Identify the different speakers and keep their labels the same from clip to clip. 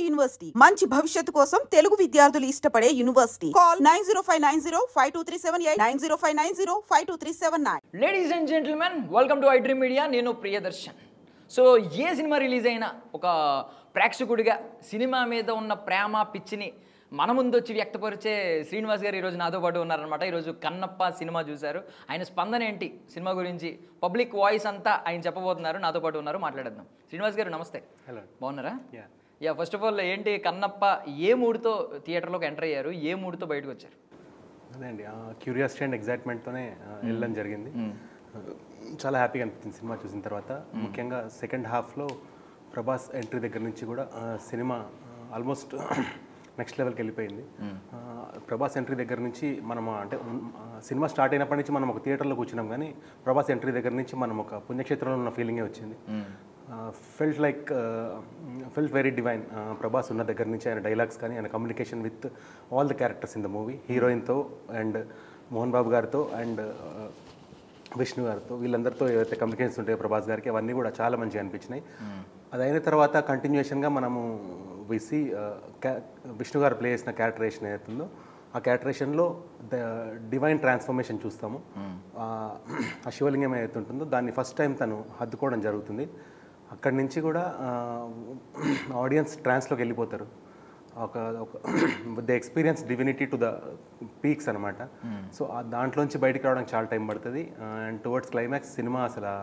Speaker 1: University మంచి భవిష్యత్తు కోసం తెలుగు విద్యార్థులు ఇష్టపడే university. Call 9059052378 9059052379.
Speaker 2: Ladies and gentlemen, welcome to iDream Media. నేను ప్రియదర్శన్. సో ఏ సినిమా రిలీజ్ అయినా ఒక ప్రేక్షకుడిగా సినిమా మీద ఉన్న ప్రేమ పిచ్చిని మన ముందు వచ్చి వ్యక్తపరిచే శ్రీనివాస్ గారు ఈరోజు నాతో పాటు ఉన్నారనమాట. ఈరోజు కన్నప్ప సినిమా చూశారు. ఆయన స్పందన ఏంటి సినిమా గురించి, పబ్లిక్ వాయిస్ అంతా ఆయన చెప్పబోతున్నారు. నాతో పాటు ఉన్నారు, మాట్లాడేద్దాం. శ్రీనివాస్ గారు నమస్తే.
Speaker 3: హలో,
Speaker 2: బాగున్నారా? యా, ఫస్ట్ ఆఫ్ ఆల్ ఏంటి కన్నప్ప ఏ మూడ్తో థియేటర్లోకి ఎంటర్ అయ్యారు, ఏ మూడ్తో బయటకు వచ్చారు?
Speaker 3: అదే అండి, క్యూరియాసిటీ అండ్ ఎగ్జైట్మెంట్తోనే వెళ్ళడం జరిగింది. చాలా హ్యాపీగా అనిపించింది సినిమా చూసిన తర్వాత. ముఖ్యంగా సెకండ్ హాఫ్లో ప్రభాస్ ఎంట్రీ దగ్గర నుంచి కూడా సినిమా ఆల్మోస్ట్ నెక్స్ట్ లెవెల్కి వెళ్ళిపోయింది. ప్రభాస్ ఎంట్రీ దగ్గర నుంచి మనం అంటే సినిమా స్టార్ట్ అయినప్పటి నుంచి మనం ఒక థియేటర్లో కూర్చున్నాం, కానీ ప్రభాస్ ఎంట్రీ దగ్గర నుంచి మనం ఒక పుణ్యక్షేత్రంలో ఉన్న ఫీలింగే వచ్చింది. Felt very divine. ప్రభాస్ ఉన్న దగ్గర నుంచి ఆయన డైలాగ్స్ కానీ, ఆయన communication with all the characters in the movie, హీరోయిన్తో అండ్ మోహన్ బాబు గారితో అండ్ విష్ణు గారితో, వీళ్ళందరితో ఏవైతే కమ్యూనికేషన్స్ ఉంటాయో ప్రభాస్ గారికి, అవన్నీ కూడా చాలా మంచిగా అనిపించినాయి. అది అయిన తర్వాత కంటిన్యూషన్గా మనము విసి విష్ణు గారు ప్లే చేసిన క్యారెక్టరేషన్ ఏదైతుందో ఆ క్యారెక్టరేషన్లో ద డివైన్ ట్రాన్స్ఫర్మేషన్ చూస్తాము. ఆ శివలింగం ఏదైతే ఉంటుందో దాన్ని ఫస్ట్ టైం తను హద్దుకోవడం జరుగుతుంది. అక్కడి నుంచి కూడా ఆడియన్స్ ట్రాన్స్లోకి వెళ్ళిపోతారు. ఒక the experience divinity to the peaks అనమాట. సో దాంట్లోంచి బయటికి రావడానికి చాలా టైం పడుతుంది. అండ్ టువర్డ్స్ క్లైమాక్స్ సినిమా అసలు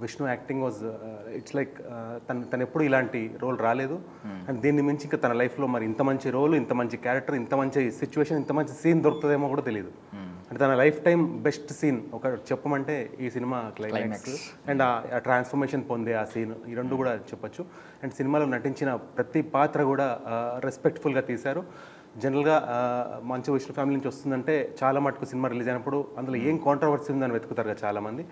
Speaker 3: Vishnu acting was it's like తను ఎప్పుడు ఇలాంటి రోల్ రాలేదు. అండ్ దీన్ని మించి ఇంకా తన లైఫ్లో మరి ఇంత మంచి రోల్, ఇంత మంచి క్యారెక్టర్, ఇంత మంచి సిచ్యువేషన్, ఇంత మంచి సీన్ దొరుకుతుందేమో కూడా తెలియదు. అంటే తన లైఫ్ టైం బెస్ట్ సీన్ ఒక చెప్పమంటే ఈ సినిమా క్లైమాక్స్ అండ్ ఆ ట్రాన్స్ఫర్మేషన్ పొందే ఆ సీన్, ఈ రెండు కూడా చెప్పొచ్చు. అండ్ సినిమాలో నటించిన ప్రతి పాత్ర కూడా రెస్పెక్ట్ఫుల్గా తీశారు. జనరల్గా మంచి విష్ణు ఫ్యామిలీ నుంచి వస్తుందంటే చాలా మటుకు సినిమా రిలీజ్ అయినప్పుడు అందులో ఏం కాంట్రవర్సీ ఉందని వెతుకుతారు కదా చాలామంది.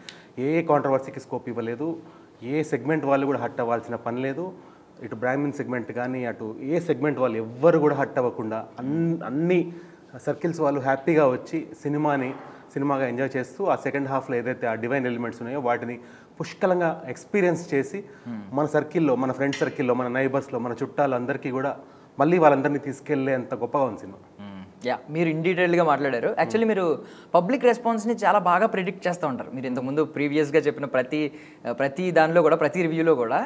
Speaker 3: ఏ కాంట్రవర్సీకి స్కోప్ ఇవ్వలేదు. ఏ సెగ్మెంట్ వాళ్ళు కూడా హట్ అవ్వాల్సిన పని లేదు. ఇటు బ్రాహ్మిన్ సెగ్మెంట్ కానీ అటు ఏ సెగ్మెంట్ వాళ్ళు ఎవ్వరు కూడా హట్ అవ్వకుండా అన్ని సర్కిల్స్ వాళ్ళు హ్యాపీగా వచ్చి సినిమాగా ఎంజాయ్ చేస్తూ ఆ సెకండ్ హాఫ్లో ఏదైతే ఆ డివైన్ ఎలిమెంట్స్ ఉన్నాయో వాటిని పుష్కలంగా ఎక్స్పీరియన్స్ చేసి మన సర్కిల్లో, మన ఫ్రెండ్ సర్కిల్లో, మన నైబర్స్లో, మన చుట్టాలందరికీ కూడా మళ్ళీ వాళ్ళందరినీ తీసుకెళ్లే అంత గొప్పగా ఉంది సినిమా.
Speaker 2: యా, మీరు ఇన్ డీటెయిల్గా మాట్లాడారు. యాక్చువల్లీ మీరు పబ్లిక్ రెస్పాన్స్ని చాలా బాగా ప్రిడిక్ట్ చేస్తూ ఉంటారు. మీరు ఇంతకుముందు ప్రీవియస్గా చెప్పిన ప్రతి దానిలో కూడా, ప్రతి రివ్యూలో కూడా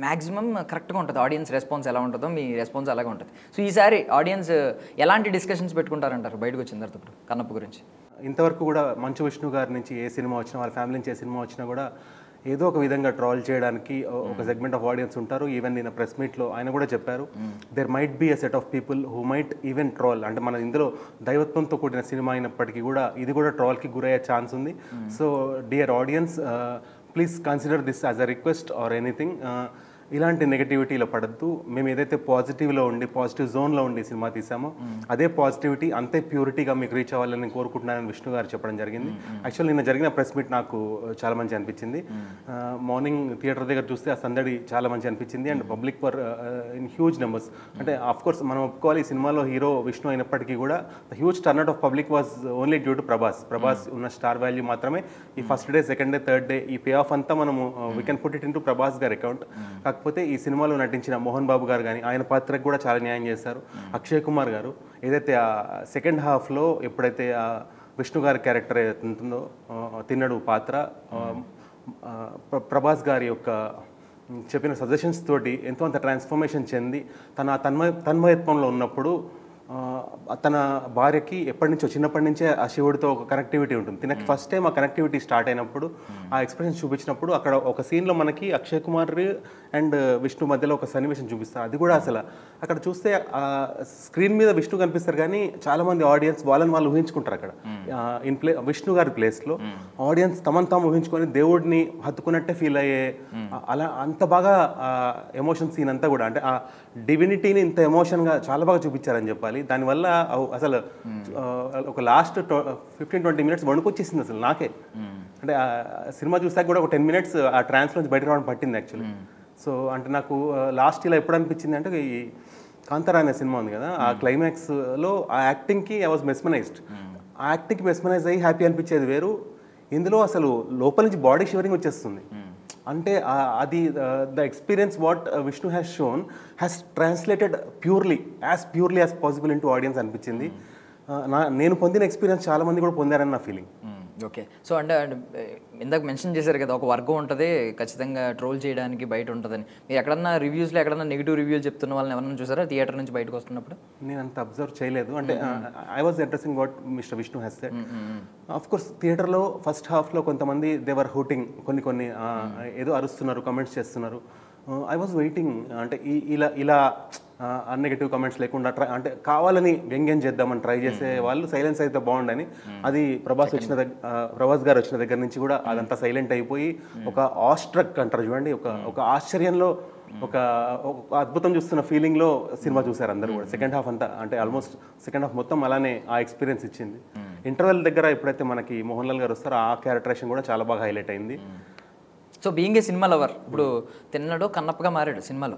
Speaker 2: మ్యాక్సిమం కరెక్ట్గా ఉంటుంది. ఆడియన్స్ రెస్పాన్స్ ఎలా ఉంటుందో మీ రెస్పాన్స్ అలాగే ఉంటుంది. సో ఈసారి ఆడియన్స్ ఎలాంటి డిస్కషన్స్ పెట్టుకుంటారంటారు బయటకు వచ్చిన తర్వాత ఇప్పుడు కన్నప్ప గురించి?
Speaker 3: ఇంతవరకు కూడా మంచు విష్ణు గారి నుంచి ఏ సినిమా వచ్చినా, వాళ్ళ ఫ్యామిలీ నుంచి ఏ సినిమా వచ్చినా కూడా ఏదో ఒక విధంగా ట్రాల్ చేయడానికి ఒక సెగ్మెంట్ ఆఫ్ ఆడియన్స్ ఉంటారు. ఈవెన్ నేను ప్రెస్ మీట్లో ఆయన కూడా చెప్పారు, there might be a set of people who might even troll. అంటే మన ఇందులో దైవత్వంతో కూడిన సినిమా అయినప్పటికీ కూడా ఇది కూడా ట్రాల్కి గురయ్యే ఛాన్స్ ఉంది. So dear audience, please consider this as a request or anything. ఇలాంటి నెగటివిటీలో పడద్దు. మేము ఏదైతే పాజిటివ్లో ఉండి, పాజిటివ్ జోన్లో ఉండి సినిమా తీసామో అదే పాజిటివిటీ, అంతే ప్యూరిటీగా మీకు రీచ్ అవ్వాలని నేను కోరుకుంటున్నానని విష్ణు గారు చెప్పడం జరిగింది. యాక్చువల్లీ నిన్న జరిగిన ప్రెస్ మీట్ నాకు చాలా మంచి అనిపించింది. మార్నింగ్ థియేటర్ దగ్గర చూస్తే ఆ సందడి చాలా మంచి అనిపించింది. And public were in huge numbers. అంటే ఆఫ్కోర్స్ మనం ఒప్పుకోవాలి, ఈ సినిమాలో హీరో విష్ణు అయినప్పటికీ కూడా the huge turnout of public was only due to Prabhas ఉన్న స్టార్ వాల్యూ మాత్రమే. ఈ first day, second day, third day ఈ పే ఆఫ్ అంతా మనము we can put it into Prabhas గారి అకౌంట్. కాకపోతే ఈ సినిమాలో నటించిన మోహన్ బాబు గారు కానీ ఆయన పాత్రకు కూడా చాలా న్యాయం చేశారు. అక్షయ్ కుమార్ గారు ఏదైతే ఆ సెకండ్ హాఫ్లో ఎప్పుడైతే ఆ విష్ణు గారి క్యారెక్టర్ ఏదైతే ఉంటుందో తిన్నడు పాత్ర, ప్రభాస్ గారి యొక్క చెప్పిన సజెషన్స్ తోటి ఎంతో అంత ట్రాన్స్ఫర్మేషన్ చెంది తన తన్మయత్వంలో ఉన్నప్పుడు తన భార్యకి చిన్నప్పటి నుంచే ఆ శివుడితో ఒక కనెక్టివిటీ ఉంటుంది. తినకి ఫస్ట్ టైం ఆ కనెక్టివిటీ స్టార్ట్ అయినప్పుడు ఆ ఎక్స్ప్రెషన్ చూపించినప్పుడు అక్కడ ఒక సీన్లో మనకి అక్షయ్ కుమార్ అండ్ విష్ణు మధ్యలో ఒక సన్నివేశం చూపిస్తారు. అది కూడా అసలు అక్కడ చూస్తే స్క్రీన్ మీద విష్ణు కనిపిస్తారు, కానీ చాలామంది ఆడియన్స్ వాళ్ళు ఊహించుకుంటారు. అక్కడ విష్ణు గారి ప్లేస్లో ఆడియన్స్ తాము ఊహించుకొని దేవుడిని హత్తుకున్నట్టే ఫీల్ అయ్యే అలా అంత బాగా ఎమోషన్ సీన్ అంతా కూడా, అంటే ఆ డివినిటీని ఇంత ఎమోషన్గా చాలా బాగా చూపించారని చెప్పాలి. దానివల్ల అసలు ఒక లాస్ట్ 15-20 మినిట్స్ వణుకొచ్చేసింది అసలు నాకే. అంటే ఆ సినిమా చూసాక కూడా ఒక 10 మినిట్స్ ఆ ట్రాన్స్ నుంచి బయట రావడం పట్టింది యాక్చువల్లీ. సో అంటే నాకు లాస్ట్ ఇలా ఎప్పుడు అనిపించింది అంటే, ఈ కాంతారా అనే సినిమా ఉంది కదా, ఆ క్లైమాక్స్లో ఆ యాక్టింగ్కి ఐ వాజ్ మెస్మరైజ్డ్. ఆ యాక్టింగ్కి మెస్మరైజ్ అయ్యి హ్యాపీ అనిపించేది వేరు. ఇందులో అసలు లోపల నుంచి బాడీ షివరింగ్ వచ్చేస్తుంది. అంటే అది the experience what Vishnu has shown has translated purely as possible in to audience అనిపించింది. నేను పొందిన ఎక్స్పీరియన్స్ చాలా మంది కూడా పొందారని నా ఫీలింగ్.
Speaker 2: ఓకే. సో అంటే ఇందాక మెన్షన్ చేశారు కదా, ఒక వర్గం ఉంటుంది ఖచ్చితంగా ట్రోల్ చేయడానికి బయట ఉంటుందని. మీరు ఎక్కడన్నా రివ్యూస్లో ఎక్కడన్నా నెగిటివ్ రివ్యూలు చెప్తున్న వాళ్ళని ఎవరన్నా చూసారా థియేటర్ నుంచి బయటకు వస్తున్నప్పుడు?
Speaker 3: నేను అంత అబ్జర్వ్ చేయలేదు. అంటే I was addressing what mister Vishnu has said. Of course థియేటర్లో ఫస్ట్ హాఫ్లో కొంతమంది దేవర్ హూటింగ్, కొన్ని ఏదో అరుస్తున్నారు, కమెంట్స్ చేస్తున్నారు. ఐ వాజ్ వెయిటింగ్, అంటే ఇలా నెగటివ్ కమెంట్స్ లేకుండా అంటే కావాలని వ్యంగ్యం చేద్దామని ట్రై చేసే వాళ్ళు సైలెన్స్ అయితే బాగుండని. అది ప్రభాస్ గారు వచ్చిన దగ్గర నుంచి కూడా అదంతా సైలెంట్ అయిపోయి ఒక ఆస్ట్రక్ అంటారు చూడండి, ఒక ఆశ్చర్యంలో ఒక అద్భుతం చూస్తున్న ఫీలింగ్లో సినిమా చూసారు అందరూ కూడా. సెకండ్ హాఫ్ అంతా, అంటే ఆల్మోస్ట్ సెకండ్ హాఫ్ మొత్తం అలానే ఆ ఎక్స్పీరియన్స్ ఇచ్చింది. ఇంటర్వెల్ దగ్గర ఎప్పుడైతే మనకి మోహన్ లాల్ గారు వస్తారో ఆ క్యారెక్టరేషన్ కూడా చాలా బాగా హైలైట్ అయింది.
Speaker 2: So being a cinema lover, ఇప్పుడు తిన్నడు కన్నప్పగా మారాడు సినిమాలో.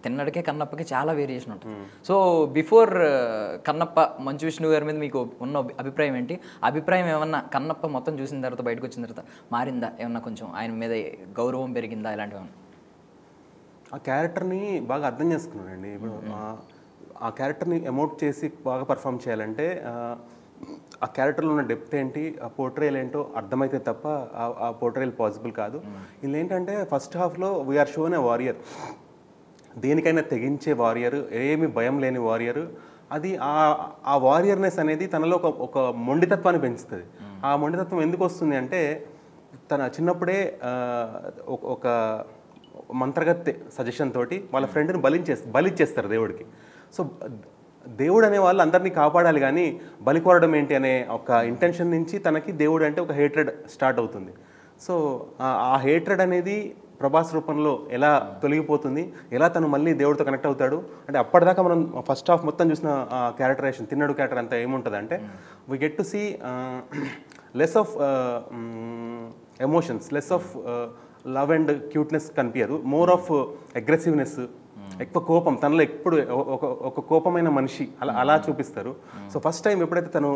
Speaker 2: తిన్నడికే కన్నప్పకి చాలా వేరియేషన్ ఉంటుంది. సో బిఫోర్ కన్నప్ప మంచు విష్ణు గారి మీద మీకు ఉన్న అభిప్రాయం ఏంటి? అభిప్రాయం ఏమన్నా కన్నప్ప మొత్తం చూసిన తర్వాత బయటకు వచ్చిన తర్వాత మారిందా? ఏమన్నా కొంచెం ఆయన మీద గౌరవం పెరిగిందా? ఇలాంటివి ఏమన్నా?
Speaker 3: ఆ క్యారెక్టర్ని బాగా అర్థం చేసుకున్నానండి. ఇప్పుడు ఆ క్యారెక్టర్ని ఎమోట్ చేసి బాగా పర్ఫామ్ చేయాలంటే ఆ క్యారెక్టర్లో ఉన్న డెప్త్ ఏంటి, ఆ పోర్ట్రేయల్ ఏంటో అర్థమైతే తప్ప ఆ పోర్ట్రేయల్ పాసిబుల్ కాదు. ఇది ఏంటంటే ఫస్ట్ హాఫ్లో వీఆర్ షోన్ ఏ వారియర్, దేనికైనా తెగించే వారియర్, ఏమి భయం లేని వారియర్. అది ఆ వారియర్నెస్ అనేది తనలో ఒక మొండితత్వాన్ని పెంచుతుంది. ఆ మొండితత్వం ఎందుకు వస్తుంది అంటే తన చిన్నప్పుడే ఒక మంత్రగత్తె సజెషన్ తోటి వాళ్ళ ఫ్రెండ్ని బలిచ్చేస్తారు దేవుడికి. సో దేవుడు అనే వాళ్ళు అందరినీ కాపాడాలి, కానీ బలి కోరడం ఏంటి అనే ఒక ఇంటెన్షన్ నుంచి తనకి దేవుడు అంటే ఒక హేట్రెడ్ స్టార్ట్ అవుతుంది. సో ఆ హేట్రెడ్ అనేది ప్రభాస్ రూపంలో ఎలా తొలగిపోతుంది, ఎలా తను మళ్ళీ దేవుడితో కనెక్ట్ అవుతాడు అంటే అప్పటిదాకా మనం ఫస్ట్ హాఫ్ మొత్తం చూసిన క్యారెక్టరేషన్ తిన్నడు క్యారెక్టర్ అంతా ఏముంటుంది అంటే we get to see less of emotions, less of love and cuteness కనిపించదు, మోర్ ఆఫ్ అగ్రెసివ్నెస్, ఎక్కువ కోపం తనలో ఎప్పుడు ఒక కోపమైన మనిషి అలా చూపిస్తారు. సో ఫస్ట్ టైం ఎప్పుడైతే తను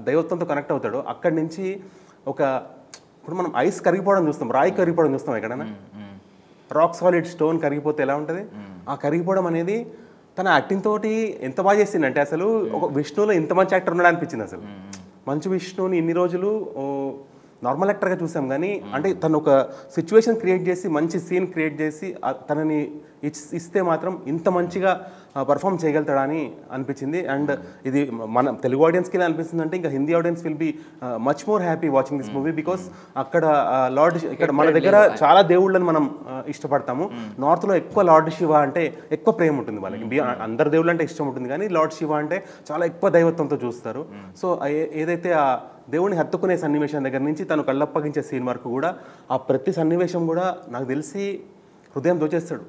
Speaker 3: దైవత్వంతో కనెక్ట్ అవుతాడో అక్కడి నుంచి ఇప్పుడు మనం ఐస్ కరిగిపోవడం చూస్తాం, రాయి కరిగిపోవడం చూస్తాం ఎక్కడైనా. రాక్ సాలిడ్ స్టోన్ కరిగిపోతే ఎలా ఉంటుంది, ఆ కరిగిపోవడం అనేది తన యాక్టింగ్ తోటి ఎంత బాగా చేసిందంటే అసలు ఒక విష్ణులో ఇంత మంచి యాక్టర్ ఉన్నాడు అనిపించింది. అసలు మంచు విష్ణుని ఇన్ని రోజులు నార్మల్ యాక్టర్గా చూసాం, కానీ అంటే తను ఒక సిచ్యువేషన్ క్రియేట్ చేసి మంచి సీన్ క్రియేట్ చేసి తనని ఇస్తే మాత్రం ఇంత మంచిగా పర్ఫామ్ చేయగలుగుతాడని అనిపించింది. అండ్ ఇది మన తెలుగు ఆడియన్స్కి ఎలా అనిపిస్తుంది అంటే ఇంకా Hindi audience will be much more happy watching this movie, because అక్కడ ఇక్కడ మన దగ్గర చాలా దేవుళ్ళని మనం ఇష్టపడతాము. నార్త్లో ఎక్కువ లార్డ్ శివ అంటే ఎక్కువ ప్రేమ ఉంటుంది వాళ్ళకి, అందరు దేవుళ్ళు అంటే ఇష్టం ఉంటుంది, కానీ లార్డ్ శివ అంటే చాలా ఎక్కువ దైవత్వంతో చూస్తారు. సో ఏదైతే ఆ దేవుడిని హత్తుకునే సన్నివేశం దగ్గర నుంచి తను కళ్ళప్పగించే సీన్ వరకు కూడా ఆ ప్రతి సన్నివేశం కూడా నాకు తెలిసి హృదయం దోచేస్తాడు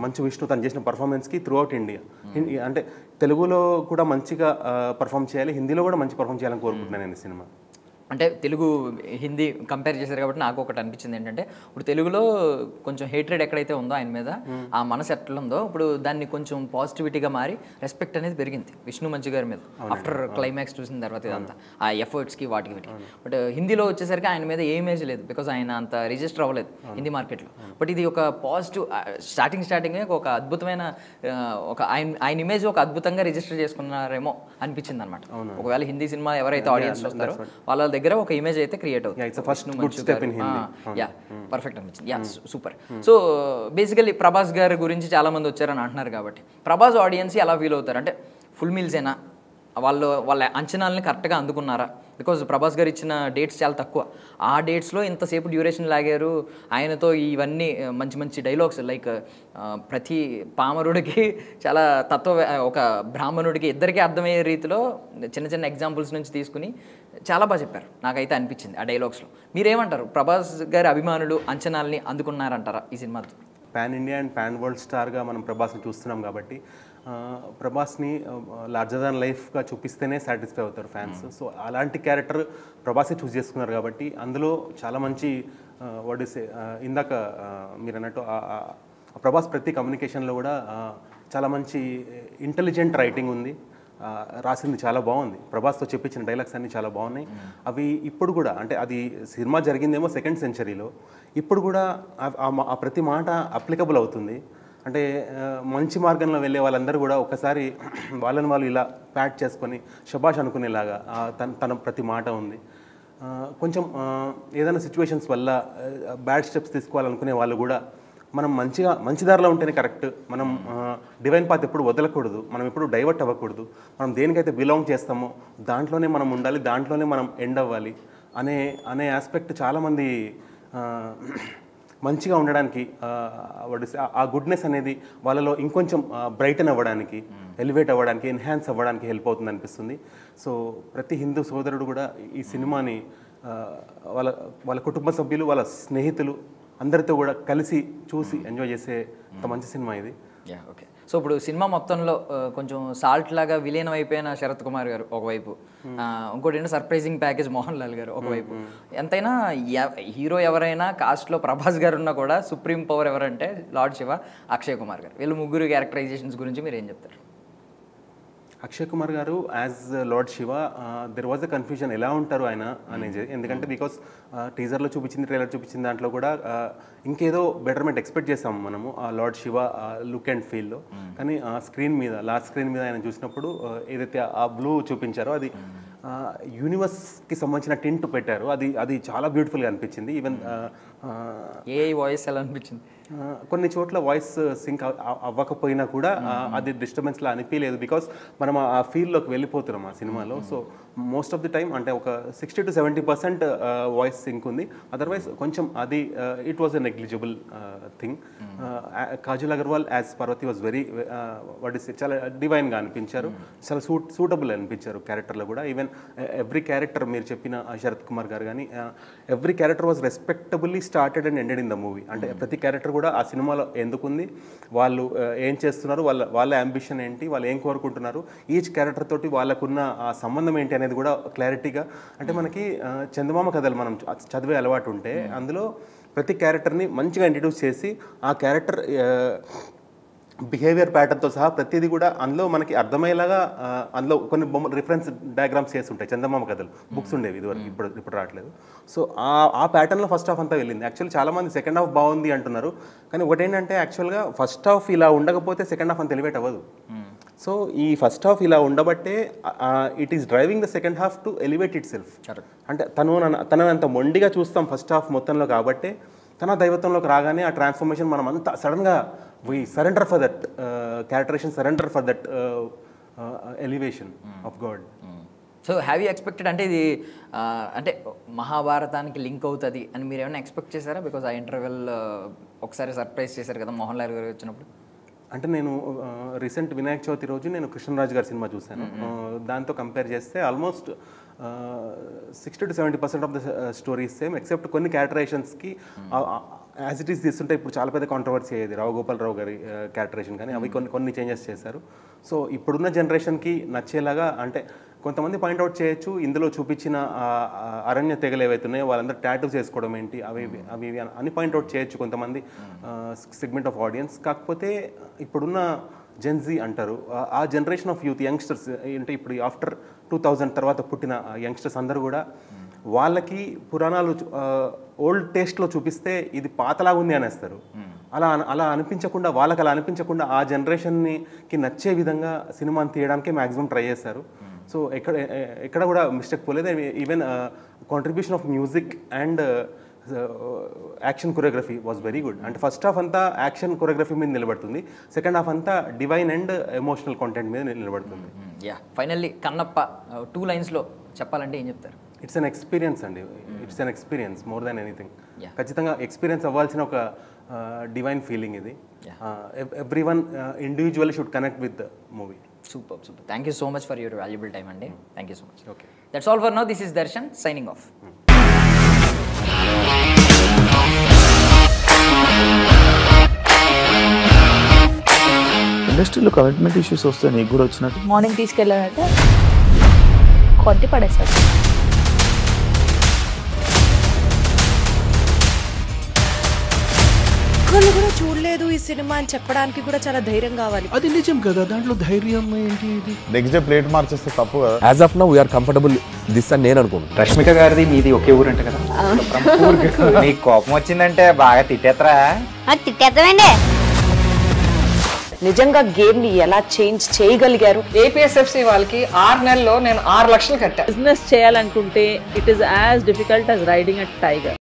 Speaker 3: మంచు విష్ణు తను చేసిన పర్ఫార్మెన్స్కి త్రూ అవుట్ ఇండియా. అంటే తెలుగులో కూడా మంచిగా పర్ఫామ్ చేయాలి, హిందీలో కూడా మంచి పర్ఫామ్ చేయాలని కోరుకుంటున్నాను నేను సినిమా.
Speaker 2: అంటే తెలుగు హిందీ కంపేర్ చేశారు కాబట్టి నాకు ఒకటి అనిపించింది ఏంటంటే, ఇప్పుడు తెలుగులో కొంచెం హేట్రెడ్ ఎక్కడైతే ఉందో ఆయన మీద, ఆ మనసు ఎట్లా ఉందో ఇప్పుడు దాన్ని కొంచెం పాజిటివిటీగా మారి రెస్పెక్ట్ అనేది పెరిగింది విష్ణు మంచు గారి మీద ఆఫ్టర్ క్లైమాక్స్ చూసిన తర్వాత. ఇదంతా ఆ ఎఫర్ట్స్కి వాటికి. బట్ హిందీలో వచ్చేసరికి ఆయన మీద ఏ ఇమేజ్ లేదు, బికాజ్ ఆయన అంత రిజిస్టర్ అవ్వలేదు హిందీ మార్కెట్లో. బట్ ఇది ఒక పాజిటివ్ స్టార్టింగ్ ఒక అద్భుతమైన ఆయన ఇమేజ్ ఒక అద్భుతంగా రిజిస్టర్ చేసుకున్నారేమో అనిపించింది అనమాట. ఒకవేళ హిందీ సినిమా ఎవరైతే ఆడియన్స్ వస్తారో వాళ్ళ దగ్గర ఒక ఇమేజ్ అయితే క్రియేట్ అవుతుంది. పర్ఫెక్ట్ అనిపించింది. సూపర్. సో బేసికల్లీ ప్రభాస్ గారి గురించి చాలా మంది వచ్చారని అంటున్నారు కాబట్టి ప్రభాస్ ఆడియన్స్ ఎలా ఫీల్ అవుతారు అంటే, ఫుల్ మీల్సేనా, వాళ్ళ అంచనాలని కరెక్ట్గా అందుకున్నారా? బికాజ్ ప్రభాస్ గారు ఇచ్చిన డేట్స్ చాలా తక్కువ, ఆ డేట్స్లో ఇంతసేపు డ్యూరేషన్ లాగారు. ఆయనతో ఇవన్నీ మంచి మంచి డైలాగ్స్ లైక్ ప్రతి పామరుడికి చాలా ఒక బ్రాహ్మణుడికి ఇద్దరికీ అర్థమయ్యే రీతిలో చిన్న చిన్న ఎగ్జాంపుల్స్ నుంచి తీసుకుని చాలా బాగా చెప్పారు, నాకైతే అనిపించింది ఆ డైలాగ్స్లో. మీరేమంటారు? ప్రభాస్ గారి అభిమానులు అంచనాల్ని అందుకున్నారంటారా ఈ సినిమాతో?
Speaker 3: Pan India and pan world స్టార్గా మనం ప్రభాస్ని చూస్తున్నాం కాబట్టి ప్రభాస్ని లార్జర్ దాన్ లైఫ్గా చూపిస్తేనే సాటిస్ఫై అవుతారు ఫ్యాన్స్. సో అలాంటి క్యారెక్టర్ ప్రభాసే చూస్ చేసుకున్నారు కాబట్టి అందులో చాలా మంచి వర్డ్సే ఇందాక మీరు అన్నట్టు ప్రభాస్ ప్రతి కమ్యూనికేషన్లో కూడా చాలా మంచి ఇంటెలిజెంట్ రైటింగ్ ఉంది. రాసింది చాలా బాగుంది. ప్రభాస్తో చెప్పించిన డైలాగ్స్ అన్నీ చాలా బాగున్నాయి. అవి ఇప్పుడు కూడా అంటే అది సినిమా జరిగిందేమో 2nd సెంచరీలో, ఇప్పుడు కూడా ఆ ప్రతి మాట అప్లికబుల్ అవుతుంది. అంటే మంచి మార్గంలో వెళ్ళే వాళ్ళందరూ కూడా ఒకసారి వాళ్ళని వాళ్ళు ఇలా ప్యాట్ చేసుకొని శబాష్ అనుకునేలాగా తన ప్రతి మాట ఉంది. కొంచెం ఏదైనా సిచ్యువేషన్స్ వల్ల బ్యాడ్ స్టెప్స్ తీసుకోవాలనుకునే వాళ్ళు కూడా మనం మంచి దారిలో ఉంటేనే కరెక్ట్. మనం డివైన్ పాత్ ఎప్పుడు వదలకూడదు, మనం ఎప్పుడు డైవర్ట్ అవ్వకూడదు. మనం దేనికైతే బిలాంగ్ చేస్తామో దాంట్లోనే మనం ఉండాలి, దాంట్లోనే మనం ఎండ్ అవ్వాలి అనే ఆస్పెక్ట్ చాలామంది మంచిగా ఉండడానికి ఆ గుడ్నెస్ అనేది వాళ్ళలో ఇంకొంచెం బ్రైటన్ అవ్వడానికి, ఎలివేట్ అవ్వడానికి, ఎన్హాన్స్ అవ్వడానికి హెల్ప్ అవుతుంది అనిపిస్తుంది. సో ప్రతి హిందూ సోదరుడు కూడా ఈ సినిమాని వాళ్ళ కుటుంబ సభ్యులు, వాళ్ళ స్నేహితులు అందరితో కూడా కలిసి చూసి ఎంజాయ్ చేసే అంత మంచి సినిమా ఇది.
Speaker 2: ఓకే. సో ఇప్పుడు సినిమా మొత్తంలో కొంచెం సాల్ట్ లాగా విలీనం అయిపోయిన శరత్ కుమార్ గారు ఒకవైపు, ఇంకోటి ఏంటంటే సర్ప్రైజింగ్ ప్యాకేజ్ మోహన్ లాల్ గారు ఒకవైపు. ఎంతైనా హీరో ఎవరైనా కాస్ట్లో ప్రభాస్ గారు ఉన్నా కూడా సుప్రీం పవర్ ఎవరంటే లార్డ్ శివ, అక్షయ్ కుమార్ గారు. వీళ్ళు ముగ్గురు క్యారెక్టరైజేషన్స్ గురించి మీరు ఏం చెప్తారు?
Speaker 3: అక్షయ్ కుమార్ గారు as lord Shiva there was a confusion, ఎలా ఉంటారు ఆయన అనేది. ఎందుకంటే బికాస్ టీజర్లో చూపించింది, ట్రైలర్ చూపించిన దాంట్లో కూడా ఇంకేదో బెటర్మెంట్ ఎక్స్పెక్ట్ చేసాము మనము ఆ లార్డ్ శివ లుక్ అండ్ ఫీల్లో. కానీ స్క్రీన్ మీద, లాస్ట్ స్క్రీన్ మీద ఆయన చూసినప్పుడు ఏదైతే ఆ బ్లూ చూపించారో అది యూనివర్స్కి సంబంధించిన టింట్ పెట్టారు. అది చాలా బ్యూటిఫుల్గా అనిపించింది. ఈవెన్
Speaker 2: ఏ వాయిస్ ఎలా అనిపించింది?
Speaker 3: కొన్ని చోట్ల వాయిస్ సింక్ అవ్వకపోయినా కూడా అది డిస్టర్బెన్స్లా అనిపించలేదు. బికాస్ మనం ఆ ఫీల్లోకి వెళ్ళిపోతున్నాం ఆ సినిమాలో. So most of the time అంటే ఒక 60 to 70% వాయిస్ సింక్ ఉంది. అదర్వైజ్ కొంచెం అది it was a negligible thing. Kajal Aggarwal as Parvati was very చాలా డివైన్గా అనిపించారు, చాలా సూటబుల్ అనిపించారు క్యారెక్టర్లో కూడా. ఈవెన్ ఎవ్రీ క్యారెక్టర్, మీరు చెప్పిన శరత్ కుమార్ గారు కానీ, every character was respectably started and ended in the movie. అంటే ప్రతి క్యారెక్టర్ కూడా ఆ సినిమాలో ఎందుకుంది, వాళ్ళు ఏం చేస్తున్నారు, వాళ్ళ అంబిషన్ ఏంటి, వాళ్ళు ఏం కోరుకుంటున్నారు, ఈచ్ క్యారెక్టర్ తోటి వాళ్ళకున్న ఆ సంబంధం ఏంటి అనేది కూడా క్లారిటీగా. అంటే మనకి చందమామ కథలు మనం చదివే అలవాటు ఉంటే అందులో ప్రతి క్యారెక్టర్ని మంచిగా ఇంట్రడ్యూస్ చేసి ఆ క్యారెక్టర్ బిహేవియర్ ప్యాటర్న్తో సహా ప్రతిదీ కూడా అందులో మనకి అర్థమయ్యేలాగా అందులో కొన్ని బొమ్మలు రిఫరెన్స్ డయాగ్రామ్స్ చేస్తుంటాయి. చందమామ కథలు బుక్స్ ఉండేవి ఇదివరకు, ఇప్పుడు రావట్లేదు. సో ఆ ప్యాటర్న్లో ఫస్ట్ హాఫ్ అంతా వెళ్ళింది. యాక్చువల్లీ చాలామంది సెకండ్ హాఫ్ బాగుంది అంటున్నారు, కానీ ఒకటేంటంటే యాక్చువల్గా ఫస్ట్ హాఫ్ ఇలా ఉండకపోతే సెకండ్ హాఫ్ అంత ఎలివేట్ అవ్వదు. సో ఈ ఫస్ట్ హాఫ్ ఇలా ఉండబట్టే it is driving the second half to elevate it self. అంటే తనని అంత మొండిగా చూస్తాం ఫస్ట్ హాఫ్ మొత్తంలో, కాబట్టే తన దైవత్వంలోకి రాగానే ఆ ట్రాన్స్ఫర్మేషన్ మనం అంతా సడన్గా we surrender for that characterisation, surrender for that elevation of God.
Speaker 2: So have you expected, అంటే ఇది అంటే మహాభారతానికి లింక్ అవుతుంది అని మీరు ఏమైనా ఎక్స్పెక్ట్ చేశారా? బికాజ్ ఆ ఇంటర్వెల్ ఒకసారి సర్ప్రైజ్ చేశారు కదా మోహన్ లాల్ గారు వచ్చినప్పుడు.
Speaker 3: అంటే నేను రీసెంట్ వినాయక చవితి రోజు నేను కృష్ణరాజు గారి సినిమా చూశాను. దాంతో కంపేర్ చేస్తే almost 60 to 70% of the stories same, except కొన్ని క్యారెక్టరైజేషన్స్కి యాజ్ ఇట్ ఈస్ తీస్తుంటే ఇప్పుడు చాలా పెద్ద కాంట్రవర్సీ అయ్యేది రావు గోపాలరావు గారి క్యారెక్టరేషన్, కానీ అవి కొన్ని చేంజెస్ చేశారు. సో ఇప్పుడున్న జనరేషన్కి నచ్చేలాగా, అంటే కొంతమంది పాయింట్అవుట్ చేయొచ్చు ఇందులో చూపించిన అరణ్య తెగలు ఏవైతున్నాయో వాళ్ళందరూ టాటూస్ చేసుకోవడం ఏంటి అవి అని పాయింట్అవుట్ చేయొచ్చు కొంతమంది సెగ్మెంట్ ఆఫ్ ఆడియన్స్. కాకపోతే ఇప్పుడున్న జెన్జీ అంటారు, ఆ జనరేషన్ ఆఫ్ యూత్ యంగ్స్టర్స్ అంటే ఇప్పుడు ఆఫ్టర్ 2000 తర్వాత పుట్టిన యంగ్స్టర్స్ అందరూ కూడా వాళ్ళకి పురాణాలు ఓల్డ్ టేస్ట్లో చూపిస్తే ఇది పాతలాగా ఉంది అనేస్తారు. అలా అనిపించకుండా, వాళ్ళకి అలా అనిపించకుండా ఆ జనరేషన్కి నచ్చే విధంగా సినిమాని తీయడానికే మ్యాక్సిమం ట్రై చేశారు. సో ఎక్కడ కూడా మిస్టేక్ పోలేదు. Even contribution of music and action choreography was very good. అంటే ఫస్ట్ హాఫ్ అంతా యాక్షన్ కొరియోగ్రఫీ మీద నిలబడుతుంది, సెకండ్ హాఫ్ అంతా డివైన్ అండ్ ఎమోషనల్ కాంటెంట్ మీద నిలబడుతుంది.
Speaker 2: ఫైనల్లీ కన్నప్ప 2 లైన్స్లో చెప్పాలంటే ఏం చెప్తారు?
Speaker 3: ఇట్స్ అన్ ఎక్స్పీరియన్స్ అండి, it's an experience more than anything. ఖచ్చితంగా ఎక్స్పీరియన్స్ అవ్వాల్సిన ఒక డివైన్ ఫీలింగ్ ఇది. Every one individually should connect with the movie.
Speaker 2: Super. Thank you so much for your valuable time, Andy. Thank you so much.
Speaker 3: Okay.
Speaker 2: That's all for now. This is Darshan signing off.
Speaker 4: ఇండస్ట్రీలో commitment issues వస్తే నీకు కూడా వచ్చినట్టు
Speaker 5: morning తీసుకెళ్ళాలంటే కొట్టి పడేస్తారు.
Speaker 6: ఒక్కళ్ళు కూడా చూడలేదు ఈ సినిమా అని చెప్పడానికి కూడా చాలా ధైర్యం కావాలి.
Speaker 7: అది నిజం కదా, దాంట్లో ధైర్యం ఏంటి? ఇది
Speaker 8: నెక్స్ట్ డే ప్లేట్ మార్చేస్తే తప్పు కదా.
Speaker 9: As of now we are comfortable this అని నేను అనుకుంటున్నాను.
Speaker 2: రష్మిక గారిది మీది ఒకే ఊరు అంట కదా?
Speaker 10: నీకు కోపం వచ్చిందంటే బాగా తిట్టేత్తరా?
Speaker 5: తిట్టేద్దామండి.
Speaker 6: నిజంగా గేమ్ ని ఎలా చేంజ్ చేయగలిగారు?
Speaker 11: ఏపీఎస్ఎఫ్సి వాళ్ళకి 6 నెలల్లో నేను 6 లక్షలు కట్టా.
Speaker 12: బిజినెస్ చేయాలనుకుంటే it is as difficult as riding a tiger.